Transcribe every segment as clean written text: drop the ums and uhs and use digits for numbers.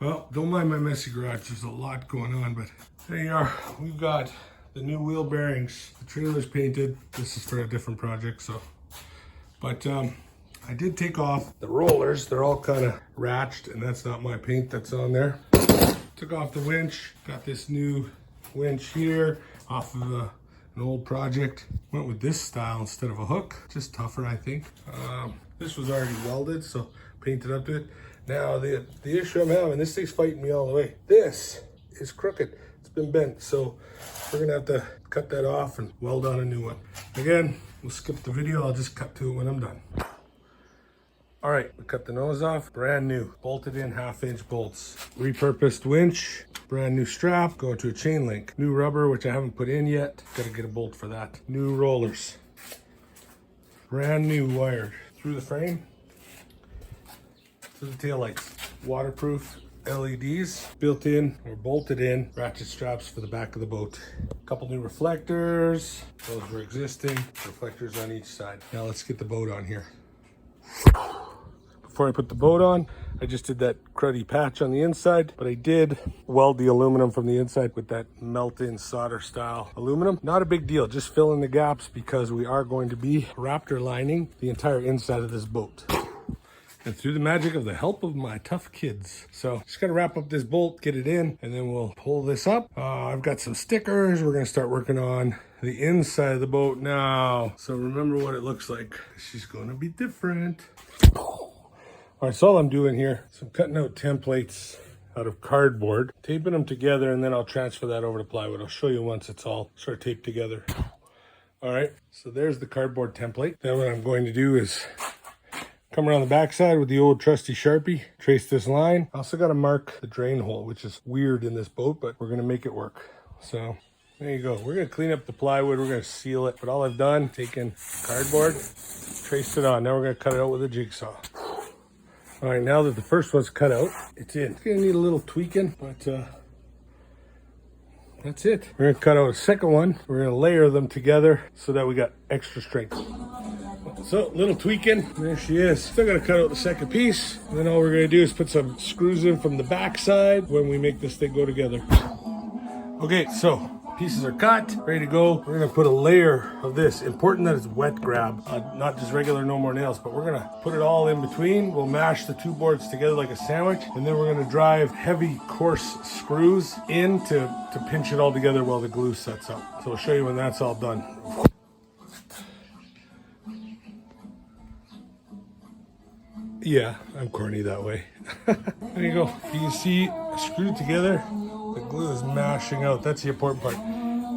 Well, don't mind my messy garage. There's a lot going on, but there you are. We've got the new wheel bearings. The trailer's painted. This is for a different project, so. But I did take off the rollers. They're all kind of ratched, and that's not my paint that's on there. Took off the winch. Got this new winch here off of an old project. Went with this style instead of a hook. Just tougher, I think. This was already welded, so painted up to it. Now the issue I'm having, this thing's fighting me all the way. This is crooked. It's been bent, so we're gonna have to cut that off and weld on a new one. Again, we'll skip the video. I'll just cut to it when I'm done. All right, we cut the nose off, brand new, bolted in 1/2-inch bolts. Repurposed winch, brand new strap, going to a chain link. New rubber, which I haven't put in yet. Gotta get a bolt for that. New rollers. Brand new wired through the frame to the taillights. Waterproof LEDs, built in or bolted in ratchet straps for the back of the boat. A couple new reflectors, those were existing, reflectors on each side. Now let's get the boat on here. Before I put the boat on, I just did that cruddy patch on the inside, but I did weld the aluminum from the inside with that melt-in solder style aluminum. Not a big deal, just fill in the gaps because we are going to be Raptor lining the entire inside of this boat. And through the magic of the help of my tough kids. So just gotta wrap up this bolt, get it in, and then we'll pull this up. I've got some stickers. We're gonna start working on the inside of the boat now. So remember what it looks like. She's gonna be different. All right, so all I'm doing here is I'm cutting out templates out of cardboard, taping them together, and then I'll transfer that over to plywood. I'll show you once it's all sort of taped together. All right, so there's the cardboard template. Then what I'm going to do is come around the backside with the old trusty Sharpie, trace this line. I also got to mark the drain hole, which is weird in this boat, but we're going to make it work. So there you go. We're going to clean up the plywood. We're going to seal it. But all I've done, taken cardboard, traced it on. Now we're going to cut it out with a jigsaw. All right, now that the first one's cut out, it's in. It's gonna need a little tweaking, but that's it. We're gonna cut out a second one. We're gonna layer them together so that we got extra strength. So, little tweaking, there she is. Still gotta cut out the second piece. And then all we're gonna do is put some screws in from the back side when we make this thing go together. Okay, so pieces are cut, ready to go. We're gonna put a layer of this. Important that it's wet grab, not just regular no more nails, but we're gonna put it all in between. We'll mash the two boards together like a sandwich, and then we're gonna drive heavy, coarse screws in to pinch it all together while the glue sets up. So I'll show you when that's all done. Yeah, I'm corny that way. There you go. You can see screwed together. The glue is mashing out. That's the important part.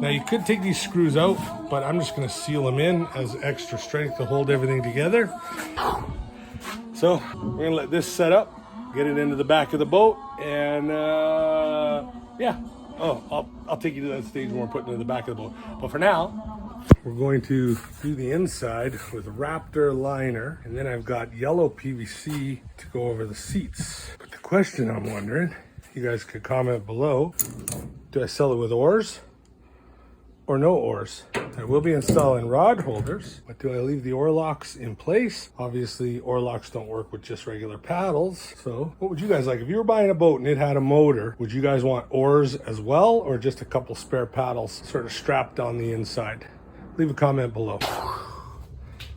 Now you could take these screws out, but I'm just going to seal them in as extra strength to hold everything together. So we're going to let this set up, get it into the back of the boat, and yeah. Oh, I'll take you to that stage when we're putting it in the back of the boat. But for now, we're going to do the inside with Raptor liner, and then I've got yellow PVC to go over the seats. But the question I'm wondering, you guys could comment below, do I sell it with oars or no oars? I will be installing rod holders, but do I leave the oar locks in place? Obviously, oar locks don't work with just regular paddles. So what would you guys like? If you were buying a boat and it had a motor, would you guys want oars as well, or just a couple spare paddles sort of strapped on the inside? Leave a comment below.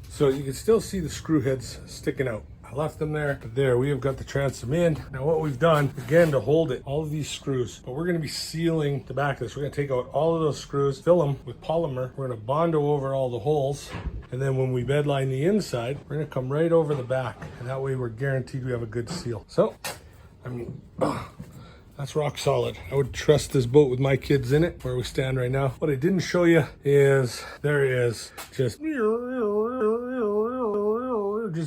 So you can still see the screw heads sticking out. I left them there. There, we have got the transom in. Now what we've done, again, to hold it, all of these screws, but we're gonna be sealing the back of this. We're gonna take out all of those screws, fill them with polymer. We're gonna Bondo over all the holes. And then when we bedline the inside, we're gonna come right over the back. And that way we're guaranteed we have a good seal. So, I mean, that's rock solid. I would trust this boat with my kids in it, where we stand right now. What I didn't show you is, there is just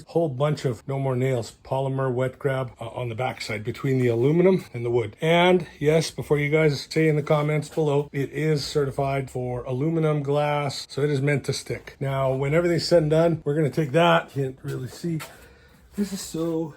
a whole bunch of no more nails, polymer wet grab on the backside between the aluminum and the wood. And yes, before you guys say in the comments below, it is certified for aluminum glass, so it is meant to stick. Now, when everything's said and done, we're gonna take that, can't really see, this is so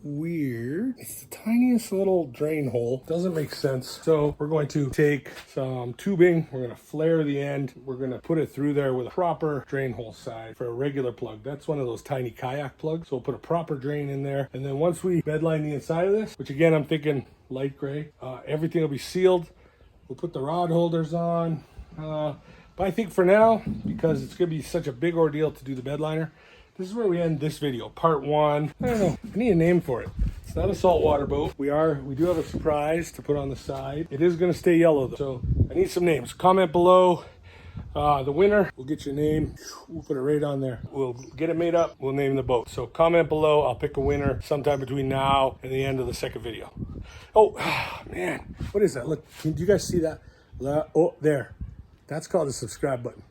weird. It's the tiniest little drain hole. Doesn't make sense. So we're going to take some tubing. We're going to flare the end. We're going to put it through there with a proper drain hole side for a regular plug. That's one of those tiny kayak plugs. So we'll put a proper drain in there. And then once we bedline the inside of this, which again, I'm thinking light gray, everything will be sealed. We'll put the rod holders on. But I think for now, because it's going to be such a big ordeal to do the bed liner, this is where we end this video, part 1. I don't know, I need a name for it. It's not a saltwater boat. We do have a surprise to put on the side. It is going to stay yellow though, so I need some names. Comment below the winner. We'll get your name. We'll put it right on there. We'll get it made up. We'll name the boat. So comment below. I'll pick a winner sometime between now and the end of the second video. Oh, man, what is that? Look, do you guys see that? Oh, there. That's called the subscribe button.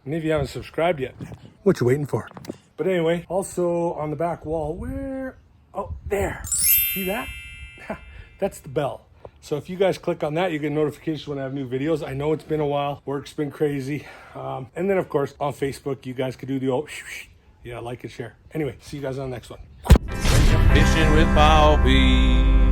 And if you haven't subscribed yet, what you waiting for? But anyway, also on the back wall, oh, there. See that? That's the bell. So if you guys click on that, you get notifications when I have new videos. I know it's been a while. Work's been crazy. And then, of course, on Facebook, you guys could do the old, yeah, like and share. Anyway, see you guys on the next one. Fishing with Bobby.